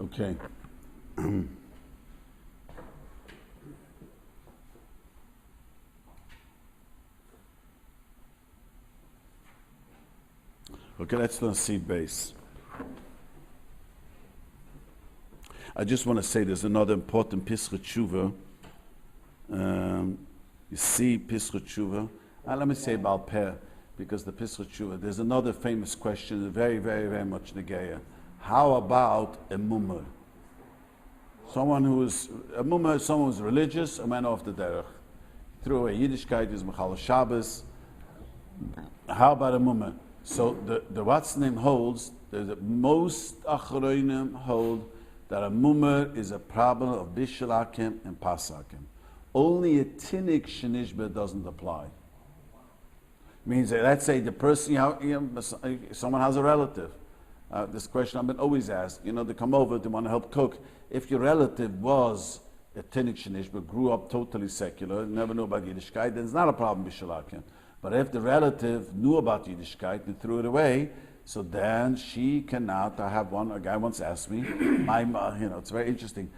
Okay. Okay, let's learn seed base. I just want to say there's another important Pesach Tshuva. You see Pesach Tshuva. Let me say about Peh, because the Pesach Tshuva, there's another famous question, very, very, very much Negeya. How about a mummer? Someone who's religious and went off the derech. Threw away Yiddishkeit, is Mechal Shabbos. How about a mummer? So the what's name holds that most Achronim hold that a mummer is a problem of Bishul Akum and Pasakim. Only a Tinik Shenishba doesn't apply. Means that, let's say the person, someone has a relative. This question I've been always asked. They come over, they want to help cook. If your relative was a Tinik Shenishba, grew up totally secular, never knew about Yiddishkeit, then it's not a problem Bishul Akum. But if the relative knew about Yiddishkeit and threw it away, so then she cannot. A guy once asked me, it's very interesting.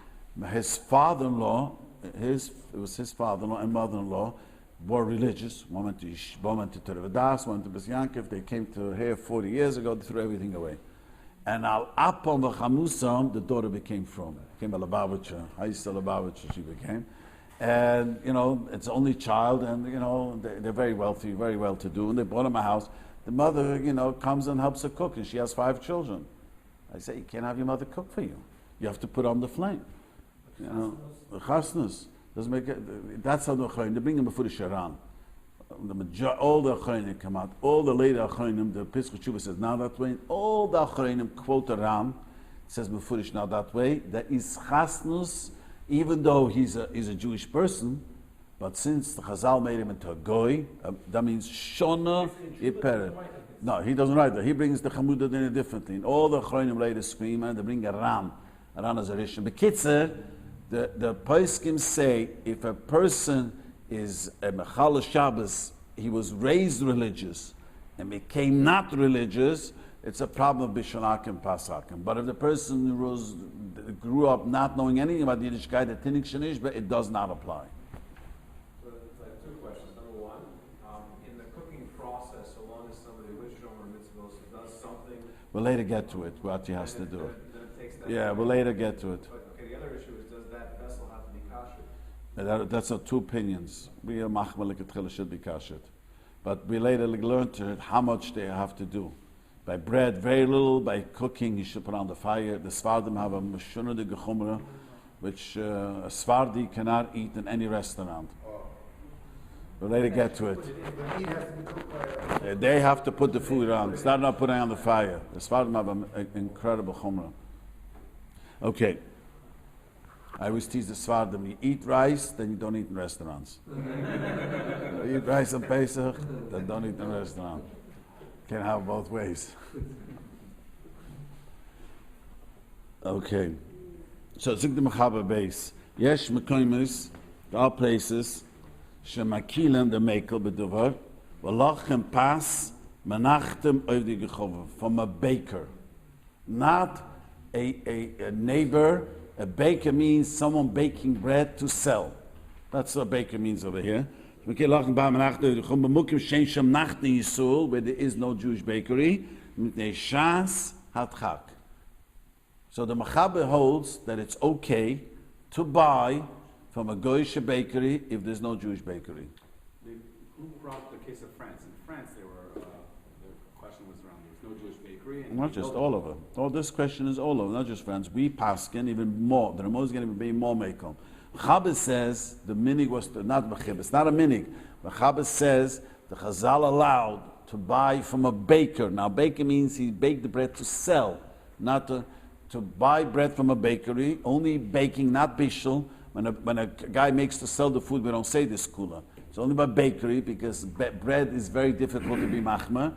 His father-in-law, it was his father-in-law and mother-in-law were religious. One went to Terevadas, one went to Bisyankiv. They came to here 40 years ago, they threw everything away. And Al-Apam v'chamusam, the daughter became a Lubavitcher. I used to Lubavitcher, she became. And, it's only child, and, they're very wealthy, very well-to-do, and they bought him a house. The mother, comes and helps her cook, and she has 5 children. I say, you can't have your mother cook for you. You have to put on the flame. The chasnus doesn't make it. That's how the Achronim, they bring them before the Sharan. All the Achronim come out. All the later Achronim, the Pesach Tshuva says, now that way. All the Achronim quote the Ram, says Mefurish now that way. There is chasnus, even though he's a Jewish person, but since the Chazal made him into a goy, that means shona iperet. No, he doesn't write that. He brings the Chamudah Dinah differently. And all the Achronim later scream, and they bring a ram as a rishon. Bekitzer, the Poskim say if a person is a Mechal Shabbos, he was raised religious and became not religious, it's a problem of Bishul Akum Pasakim. But if the person grew up not knowing anything about Yiddishkeit, the Tinik Shenish, but it does not apply. So I have 2 questions. Number 1, in the cooking process, so long as somebody with Shomer Mitzvos does something... We'll later get to it, what he has to do. Then it takes that yeah, we'll later get to it. Okay, the other issue is, does that vessel have to be kosher? That's 2 opinions. We are machmal lekatchila should be kashet, but we later learned to it how much they have to do. By bread, very little. By cooking, you should put on the fire. The Svardim have a meshuna de gechumra, which a Svardi cannot eat in any restaurant. We'll later get to it. They have to put the food on. It's not putting on the fire. The Svardim have an incredible chumra. Okay. I always tease the Svardim, you eat rice, then you don't eat in restaurants. You eat rice on Pesach, then don't eat in a restaurant. Can't have both ways. Okay. So it's the Mechaber base. Yesh Mekoimus, there are places, Shemakilim, the Mekel, Beduvar, Walachem Pas, Menachtem Oivdi Gechova, from a baker. Not a neighbor. A baker means someone baking bread to sell. That's what a baker means over here. Where there is no Jewish bakery. So the Mechaber holds that it's okay to buy from a Goyish bakery if there's no Jewish bakery. Who brought the case of France? In France, the question was around there's no Jewish bakery. And not just all over. All this question is all over, not just France. We paskin even more. The Ramos is going to be more mekom. Chabad says the minig was not mechib. It's not a minig. But Chabad says the Chazal allowed to buy from a baker. Now, baker means he baked the bread to sell, not to buy bread from a bakery. Only baking, not bishul. When a guy makes to sell the food, we don't say this kula. It's only by bakery because bread is very difficult to be machma.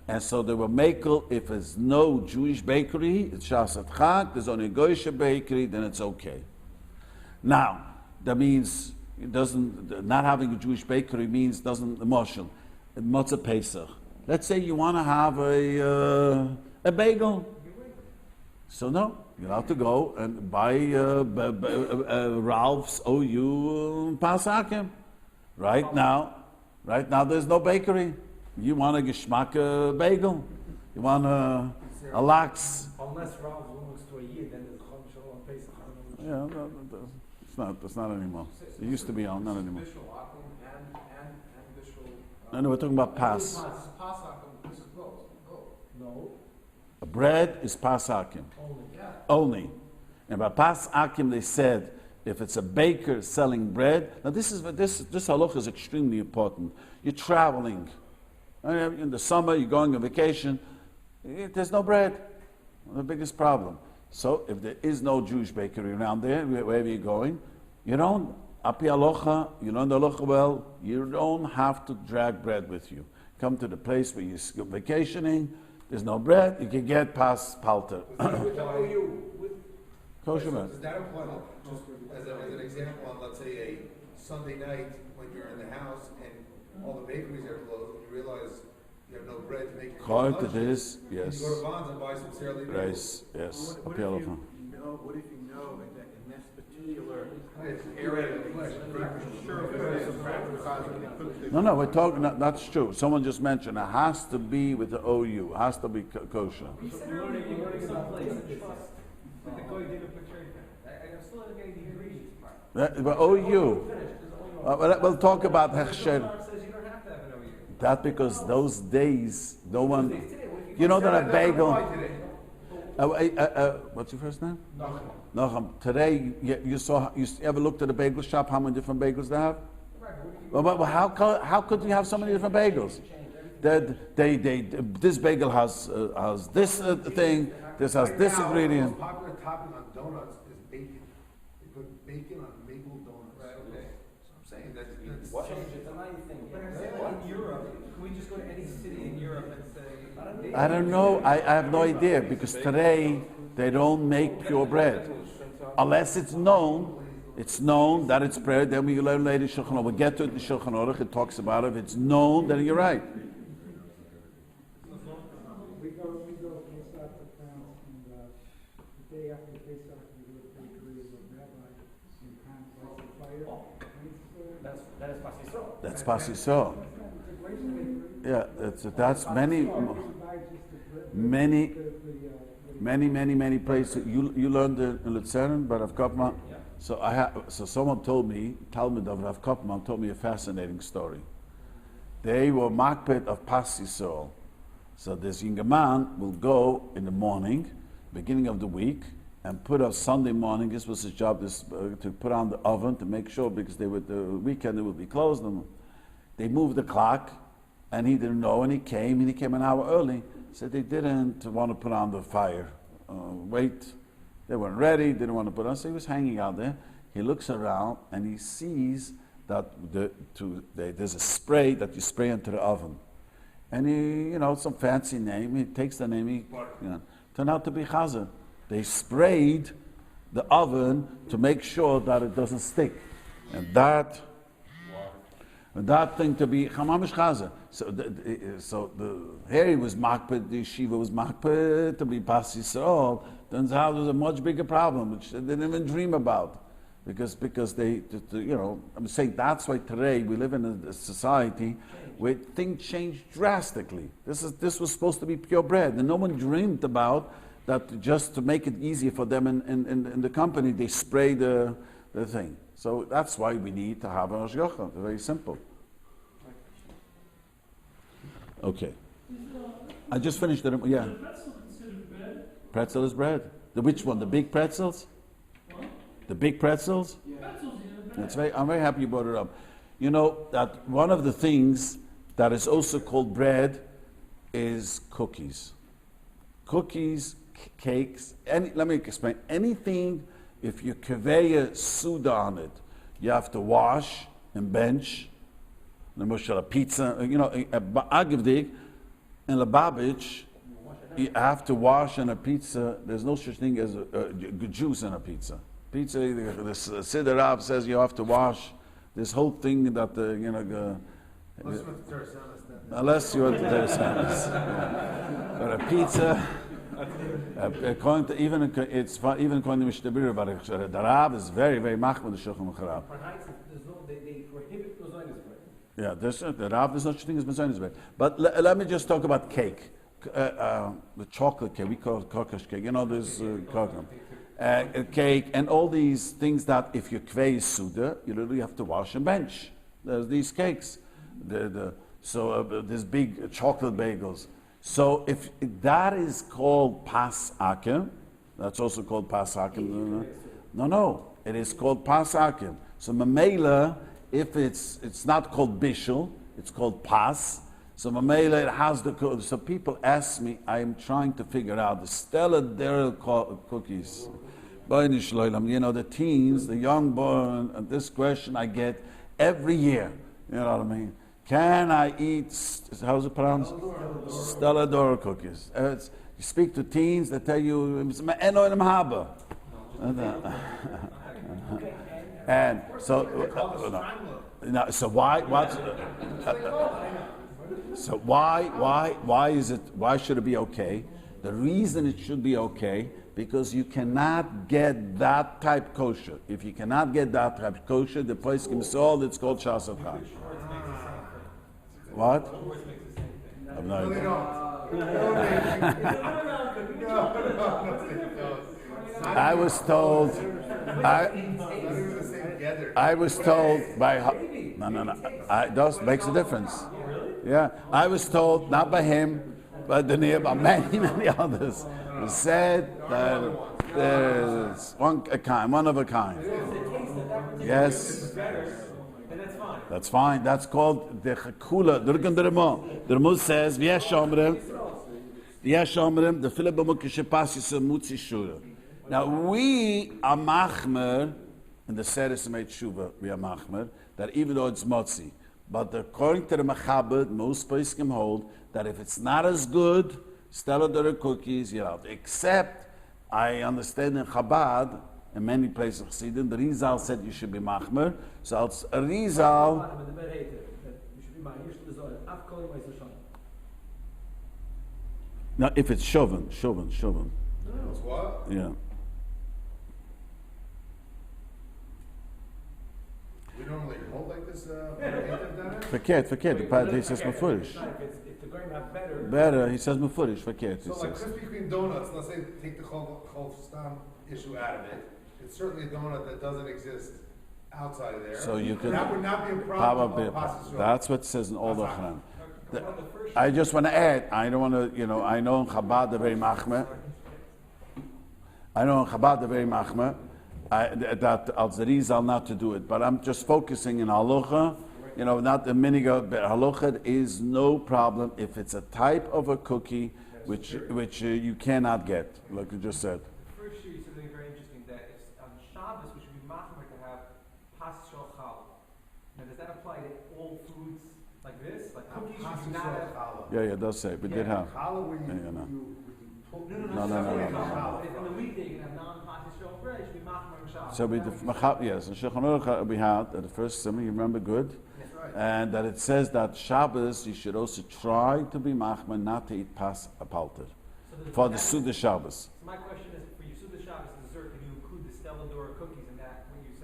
And so they will makel if there's no Jewish bakery, it's Shasat Chag. There's only a Goyish bakery, then it's okay. Now, that means not having a Jewish bakery means doesn't emotion. Motzah Pesach. Let's say you want to have a bagel. So no, you're allowed to go and buy Ralph's OU Pas Akum. Right now, there's no bakery. You want a geschmack bagel? You want a lax? Unless Ralph belongs to a year, then there's Chon Shalom Pesach. Yeah, it's not anymore. It used to be on, not anymore. Bishul, Akum, and Bishul. No, we're talking about Pas. Pas Akum, this is both. No, Bread is Pas Akum. Only. And by Pas Akim, they said, if it's a baker selling bread, now this halacha is extremely important. You're traveling. In the summer, you're going on vacation. There's no bread. The biggest problem. So if there is no Jewish bakery around there, wherever you're going, you don't, api halacha, you learn the halacha well, you don't have to drag bread with you. Come to the place where you're vacationing, there's no bread, you can get Pas Palter. Kosher bread. Does that apply, just as an example, on let's say a Sunday night when you're in the house and all the bakeries are closed and you realize you have no bread to make your Correct, lunch, it is, yes. You go to Bonds and buy some Sara Lee bagels. Yes, yes. What Api if halacha. what if you know that in this particular It's area, No, we're talking, that's true. Someone just mentioned, it has to be with the OU, it has to be kosher. I'm still not getting the ingredients part. But OU, we'll talk about Hechsher. That because those days, no one, you know that a bagel, what's your first name? Nachum. Today, you ever looked at a bagel shop, how many different bagels they have? Well, how could you have so many different bagels? This bagel has this thing, this has this ingredient. The most popular topping on donuts is bacon. They put bacon on maple donuts. Right, okay. So I'm saying that's Change it, then I think. But I'm saying in Europe, can we just go to any city in Europe and say? I don't know, I have no idea, because today they don't make pure bread. Unless it's known that it's bread, then we learn later Shulchan Aruch. We'll get to it in Shulchan Aruch, it talks about it. If it's known, then you're right. We go Pesach to France, and the day after Pesach, we go to the bakery with Rabbi, and kind of lights the fire. That is Pas Yisrael. That's Pas Yisrael. Yeah, that's many places. You learned in Luzern, but Rav Kopman. So someone told me, Talmud of Rav Kopman told me a fascinating story. They were makpet of Pas Yisrael. So this younger man will go in the morning, beginning of the week, and put up Sunday morning. This was his job, to put on the oven to make sure, because the weekend it would be closed. And they moved the clock, and he didn't know, and he came an hour early. Said they didn't want to put on the fire. Wait, they weren't ready, didn't want to put on, so he was hanging out there. He looks around, and he sees that there's a spray that you spray into the oven. And he, some fancy name, he takes the name, turned out to be Chazer. They sprayed the oven to make sure that it doesn't stick. And that thing to be Chamamish Chazer. So the Harry was makpet, the yeshiva was makpet to be Pas Yisrael. Turns out it was a much bigger problem, which they didn't even dream about. Because they, I'm saying that's why today we live in a society where things change drastically. This was supposed to be pure bread, and no one dreamed about that. Just to make it easier for them in the company, they spray the thing. So that's why we need to have a hashgacha. Very simple. Okay. I just finished it. Yeah. Is pretzel considered bread? Pretzel is bread. Which one? The big pretzels? What? The big pretzels? Pretzels, yeah, bread. I'm very happy you brought it up. You know that one of the things that is also called bread is cookies. Cookies, cakes, let me explain. Anything, if you kaveya suda on it, you have to wash and bench. A pizza, agivdik, in Lubavitch, you have to wash in a pizza. There's no such thing as good juice in a pizza. Pizza, the Siddur Rav says you have to wash. This whole thing that unless you went to Terrasanis. But a pizza, According to even according to Mishnah Berurah, the Rav is very machmir the Shulchan Aruch. For nights, they prohibit mezainis bread. Yeah, the Rav, there's such a thing as mezainis bread. But let me just talk about cake, the chocolate cake. We call it kokosh cake. You know, there's cake and all these things that if you kvei suda, you literally have to wash and bench. There's these cakes. There's big chocolate bagels. So if that is called pas akum, that's also called pas akum. No, it is called pas akum. So mamela, if it's not called bishul, it's called pas. So mamela, it has the code. So people ask me, I am trying to figure out the Stella Dairy cookies. You know, the teens, the young boy, and this question I get every year. You know what I mean? Can I eat, how's it pronounced? Stella Dora cookies. You speak to teens, they tell you, and so, so why should it be okay? The reason it should be okay, because you cannot get that type kosher. If you cannot get that type kosher, the place can be sold, it's called Shas Chai. What? I'm not. I was told. I was told by. No. It does makes a difference. Yeah, I was told not by him, but by many others. He said that there's one of a kind. Yes. That's fine. That's called the chakula. The Ramuz says, "V'yesh omrim, the fileh b'mukhe shepasis mutzi shura." Now we are machmer in the Srs06. We are machmer that even though it's motzi, but according to the Machabed, most poskim hold that if it's not as good, Stella Dora cookies, you're out. Except I understand in Chabad. In many places of Chassidim, the Rizal said you should be machmer. So it's a Rizal. Now, if it's shoven. It's what? Yeah. We normally hold like this. Forget. The Padre says mefurish. If the grain not better. Better, he says mefurish. Forget. So like Krispy Kreme donuts, let's say take the chol stam issue out of it. It's certainly a donut that doesn't exist outside of there. So you could. That would not be a problem. That's what it says in all the Chanan. I just want to add. I don't want to. I know in Chabad they're very machmer. That al Zerizal not to do it, but I'm just focusing in halacha. Not the miniga, but halacha is no problem if it's a type of a cookie which you cannot get, like you just said. First, you said something very interesting that if on Shabbos we should be machmer to have pas shel challah. Now, does that apply to all foods like this, like cookies? Should not have. Yeah, it does say. We did have. Challah, No. In the weekday, you can have non-pas shel bread. You should be machmer on Shabbos. So in Shulchan Aruch we had at the first summer. You remember good. And that it says that Shabbos you should also try to be machmer, not to eat pas apalter for the Suda Shabbos. So my question is, for your Suda Shabbos dessert, can you include the Stella Dora cookies in that? What you're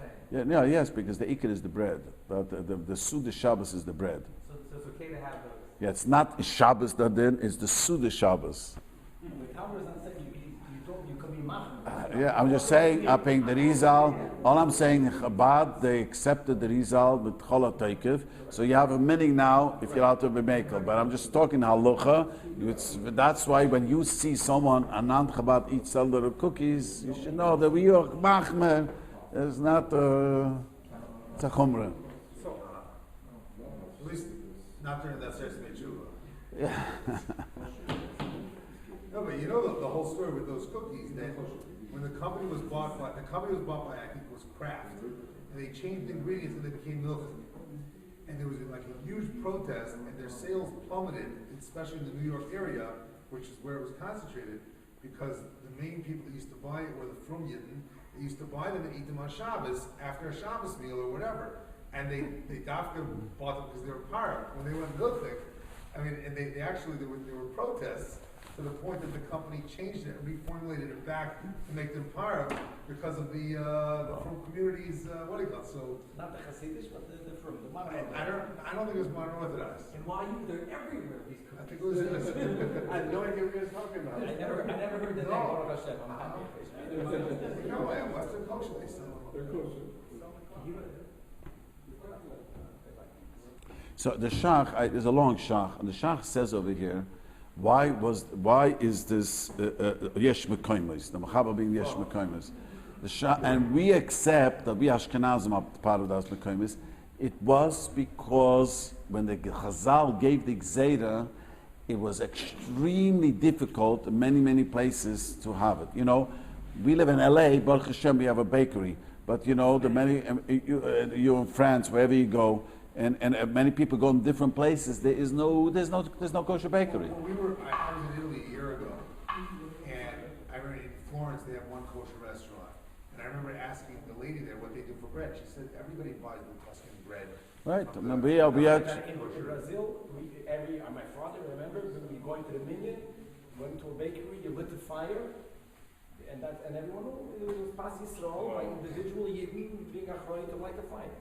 saying? Yes, because the ikar is the bread, but the Suda Shabbos is the bread. So it's okay to have those. Yeah, it's not Shabbos that then; it's the Suda Shabbos. The Tauber is not saying you can be machmer. Yeah, I'm just saying, upping the Rizal. All I'm saying, in Chabad, they accepted the Rizal with Chola Teikev. So you have a meaning now if you're out to be Mekel. But I'm just talking halacha. That's why when you see someone, a non-Chabad, eat seller cookies, you should know that we are machmer. It's not it's a chumrah. So, at least not during that Srs06. Yeah. No, but you know the whole story with those cookies, that when the company was bought by, I think it was Kraft, and they changed the ingredients and they became milk. And there was like a huge protest, and their sales plummeted, especially in the New York area, which is where it was concentrated, because the main people that used to buy it were the Frum Yidden. They used to buy them and eat them on Shabbos after a Shabbos meal or whatever. And they dafka bought them because they were para. When they went milchik, I mean, and they were protests. So to the point that the company changed it and reformulated it back to make them part because of the from communities, what do you call it? So, Not the Hasidish, but the from the modern. I don't think it was modern Orthodox. And why you, they're everywhere, these I think cookies. it was, I have no idea what you guys are talking about. I never heard that name, No. Baruch Hashem, I'm happy. no, I am Western kosher, they sell. So the Shach, there's a long Shach, and the Shach says over here, why is this Yesh Mekoimes, the Mechaber being Yesh Mekoimes? The Shach, and we accept that we Ashkenazim are part of those Mekoimes. It was because when the Chazal gave the Gzeira, it was extremely difficult in many places to have it. You know, we live in LA, Baruch Hashem, we have a bakery. But you know, the many you in France, wherever you go, and many people go in different places. There's no kosher bakery. Well, I was in Italy a year ago, and I remember in Florence they have one kosher restaurant, and I remember asking the lady there what they do for bread. She said everybody buys the Tuscan bread. Right. from Remember, the- we are. In Brazil, my father, remember, we going to the minion, went to a bakery, you lit the fire, and everyone, it was Pas Yisrael, like individual Yidden being achroy to light the fire.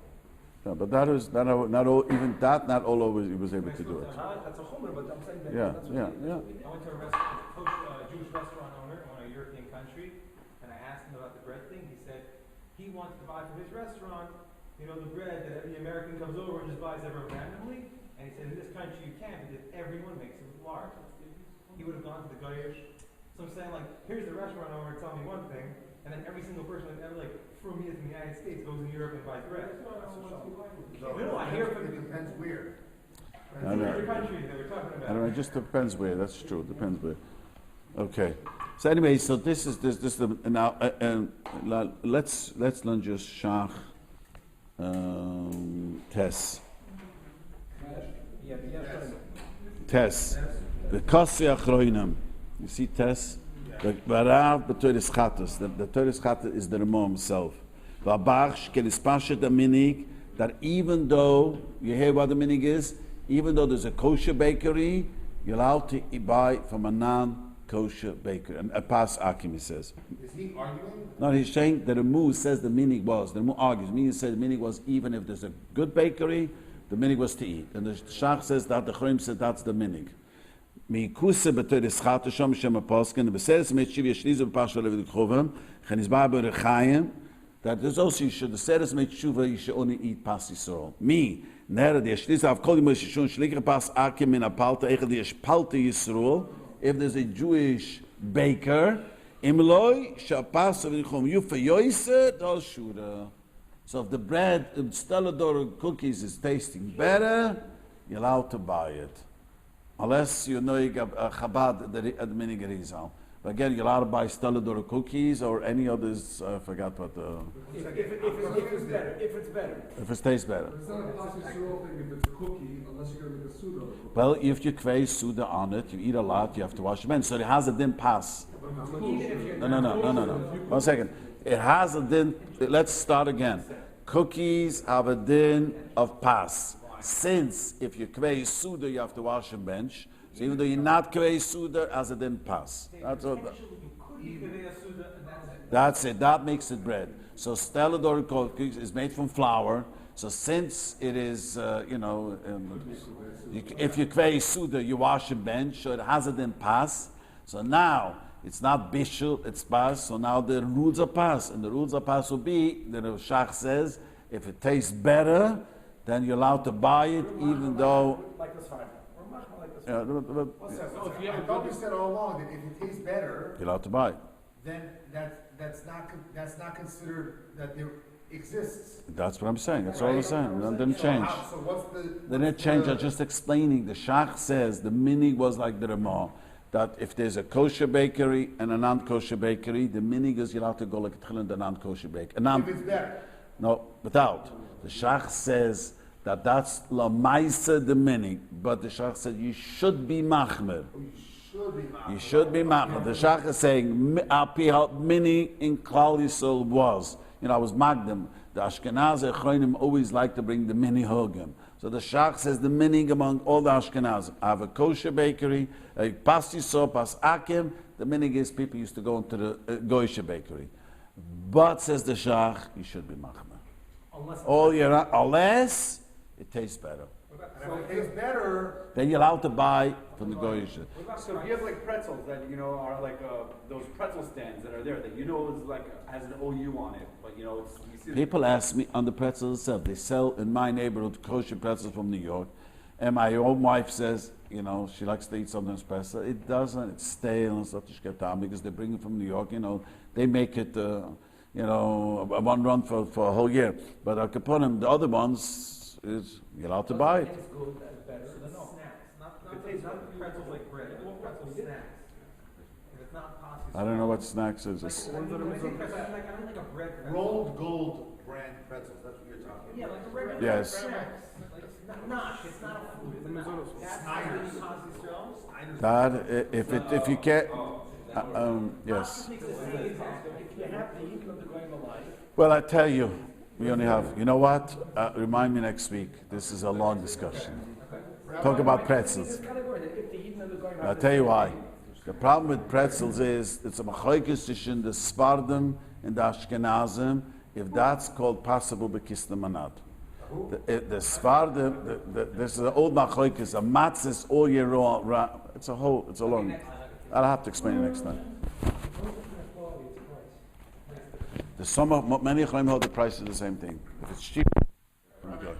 Yeah, but that is not all. Even that, not all over. He was able to do it. That's a chomer, but I'm saying that Yeah, that's yeah, what yeah. I went to a restaurant, Jewish restaurant owner in a European country, and I asked him about the bread thing. He said he wanted to buy from his restaurant, you know, the bread that every American comes over and just buys everyone randomly. And he said in this country you can't because everyone makes it with lard. He would have gone to the Goyish. So I'm saying, like, here's the restaurant owner telling me one thing, and then every single person ever, like, from here to the United States goes in Europe and buys bread. No, I hear from It depends where. I know. every country that we're talking about. I don't know. It just depends where. That's true. Depends where. Okay. So anyway, so this is the now. Let's learn just Shach Tess. Tess. The Kossi Achroinam. You see Tess? The Barav B'Toris Chatos. The Toris Chatos is the Ramo himself. V'Abarch Kelispashet Aminig. That even though you hear what the minig is, even though there's a kosher bakery, you're allowed to buy from a non-kosher bakery. And a pas Akum, he says. Is he arguing? No, he's saying that the Ramo says the minig was. The Ramo argues. Meaning says the minig was even if there's a good bakery, the minig was to eat. And the Shach says that the Chorim said that's the minig. Mikuse betoyres chato shom shem aposken beseres mit shiv yeshlizu b'pashal levid chovam chanizbar berechayim. That there's also you should the seres mit shuva you should only eat pas Yisrael. Me nera the yeshlizu av kol yimosh shon shlicher pas akim min apalta echad yeshpalta Yisrael. If there's a Jewish baker, imloi shapas levid chovam you for yoyse dal shura. So if the bread, the Stelador cookies is tasting better, you're allowed to buy it. Unless you know you got Chabad at the minig Rizal. But again, you're allowed to buy Stelador cookies or any others, I forgot what the... If it's better, If it tastes better. It's not a classic Yisrael thing if it's a cookie, unless you're going to make a Suda. Well, if you crave Suda on it, you eat a lot, you have to wash it in. So it has a din pass. No. 1 second. It has a din, let's start again. Cookies have a din of pass. Since if you crave Suda, you have to wash and bench. So even though you're not crave Suda, as a din pass. That's all. That's it. That makes it bread. So Stelador cookies is made from flour. So since it is, if you crave Suda, you wash and bench. So it has a din pass. So now it's not Bishul, it's pas. So now the rules are pas. And the rules of pas will be, the Shach says, if it tastes better, then you're allowed to buy it, even though... like this fire. Yeah, So I thought you said all along that if it tastes better, you're allowed to buy it. then that's not considered that there exists. That's what I'm saying. That's all I'm saying. That didn't So change. So what's the? They didn't change. I'm just explaining. The Shach says the minig was like the Ramah, that if there's a kosher bakery and a non-kosher bakery, the minig is you're allowed to go like the non-kosher bakery. If it's better. No, without. The Shach says that that's la maisa the minig, but the Shach said you should be machmer. You should be machmer. The Shach is saying mini in Klal Yisrael was. I was magdim. The Ashkenazi Achronim always like to bring the mini hogim. So the Shach says the meaning among all the Ashkenazim. I have a kosher bakery, a pas Yisrael, pas Akum. The meaning is people used to go into the Goyish bakery. But, says the Shach, you should be machmer. All year round, unless it tastes better. And if it tastes better, Then you're allowed to buy from the Goyish. So if you have like pretzels that are like those pretzel stands that are there that is like has an OU on it, but it's you see People ask me on the pretzels itself. They sell in my neighborhood kosher pretzels from New York, and my own wife says, she likes to eat sometimes pretzel. It doesn't. It's stale and stuff because they bring it from New York. They make it, one run for a whole year. But Al Kaponim, the other ones, you're allowed to buy it. It's good, that's better than no. Not pretzels like bread. I want pretzel snacks. If it's not pasta. I don't know what snacks is. Like a bread pretzel. rolled gold brand pretzels, that's what you're talking Yeah, about. like a regular Yes. snacks. Like it's not it's not a food. It's not. That's really pasta. Dad, if you can't, yes. If you have the eat of the going alive, Well, I tell you, we only have. You know what? Remind me next week. This is a long discussion. Talk about pretzels. this category that if the eat of the going I'll tell you why. The problem with pretzels is it's a machoikis between the Sfardim and the Ashkenazim. If that's called possible bekisna manad. The Sfardim, this is an old machoikis, a matzis all year round. It's a long. I'll have to explain it next time. The many Chaim hold the price is the same thing. If it's cheap, okay.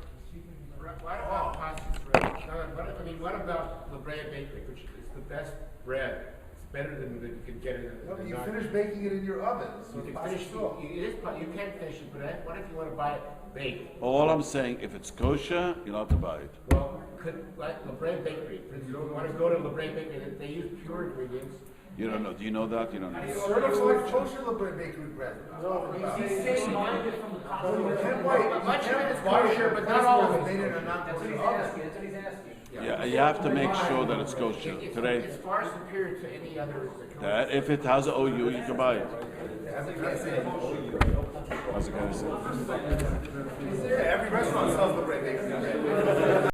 What about LeBray Bakery, which is the best bread? It's better than you can get it. No, but you finish baking it in your oven, so You it's can finish, possible. you can finish it, but what if you want to buy it baked? All I'm saying, if it's kosher, you're allowed to buy it. Well, like LeBray Bakery, for instance, you want to go to LeBray Bakery, they use pure ingredients. You don't know. Do you know that? You don't know. Certified kosher LeBray bakery bread. No, You can't buy, much of it is kosher, but not all of it. Made in a non-kosher oven. That's what he's asking. Yeah, you have to make sure that it's kosher. Today, It's far superior to any other. if it has an OU, you can buy it. As a guy said, How's it gonna say? yeah, every restaurant sells LeBray bakery bread.